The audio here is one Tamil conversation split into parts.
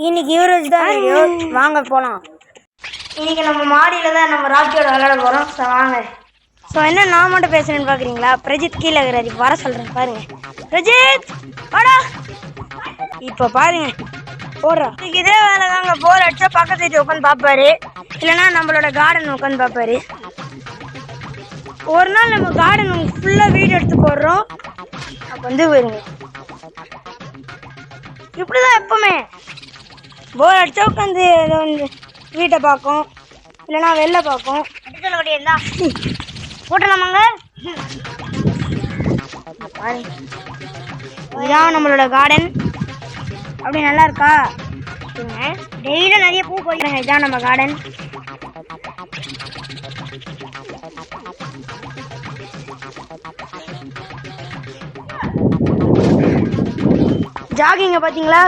இன்னைக்கு யூரேஜ் தான் வீடியோ, வாங்க போகலாம். இன்னைக்கு நம்ம மாடியில் தான் நம்ம ராக்கியோட விளையாட போகிறோம். ஸோ வாங்க. ஸோ என்ன நான் மட்டும் பேசுகிறேன்னு பார்க்குறீங்களா? பிரஜித் கீழே இருக்கிறாரு, வர சொல்கிறேன் பாருங்க. பிரஜித் வாடா. இப்போ பாருங்க போடுறா. இன்னைக்கு இதே வேலை தாங்க. போர் அடிச்சா பக்கத்து வீட்டு உட்காந்து பார்ப்பாரு, இல்லைன்னா நம்மளோட கார்டன் உட்காந்து பார்ப்பாரு. ஒரு நாள் நம்ம கார்டன் ஃபுல்லாக வீடியோ எடுத்து போடுறோம். அப்போ வந்து வருங்க. இப்படிதான் எப்பவுமே போர் அடிச்சா உட்காந்து ஏதோ வந்து வீட்டை பார்க்கும், இல்லைன்னா வெளில பார்க்கும். அடித்தலோடையா போட்டலாமாங்க. இதுதான் நம்மளோட கார்டன். அப்படி நல்லா இருக்கா? டெய்லியும் நிறைய பூ போயிருக்காங்க. இதுதான் நம்ம கார்டன். ஜாகிங்க பார்த்தீங்களா?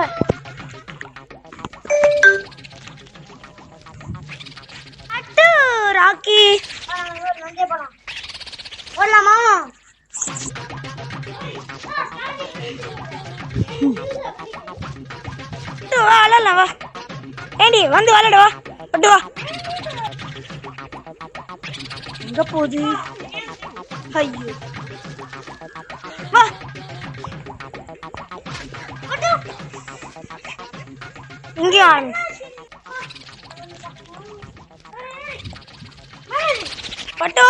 ராக்கி போடலாமா? விளாடலாம் வா. ஏண்டி வந்து விளாட வா. பட்டு வா. எங்க போகுது? ஐயோ வா. இங்கேயும் பட்டு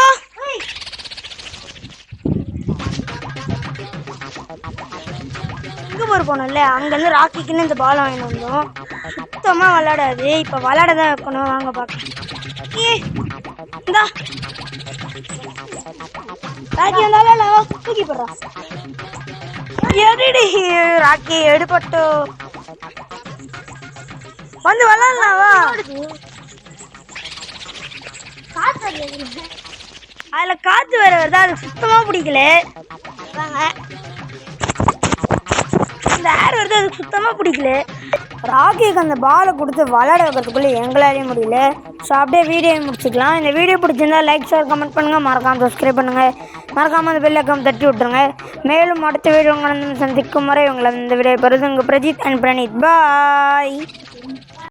இங்கே போர் போனோம்ல, அங்கேருந்து ராக்கிக்குன்னு இந்த பால் வாங்கிட்டு வந்தோம். சுத்தமாக விளையாடாது. இப்போ விளையாட தான் வைக்கணும். வாங்க பார்க்கலாம். இந்தா ராக்கி வந்தாலும் தூக்கி போடுறான். எடி ராக்கி எடுபட்டோ வந்து விளாட்லாவா? அதில் காற்று வேற வருது, அது சுத்தமாக பிடிக்கல. இந்த ஏர் வருது, அது சுத்தமாக பிடிக்கல. ராக்கிக்கு அந்த பாலை கொடுத்து விளையாட வைக்கிறதுக்குள்ளே எங்களாலேயும் முடியல. ஸோ அப்படியே வீடியோ முடிச்சுக்கலாம். இந்த வீடியோ பிடிச்சிருந்தா லைக் ஷேர் கமெண்ட் பண்ணுங்கள், மறக்காமல் சப்ஸ்கிரைப் பண்ணுங்கள், மறக்காமல் அந்த பெல் ஐக்கான் தட்டி விட்டுருங்க. மேலும் அடுத்த வீடியோ உங்களை சந்திக்கும் வரை உங்களை இந்த வீடியோ பெறுது உங்கள் பிரஜித் அண்ட் பிரணீத். பாய்.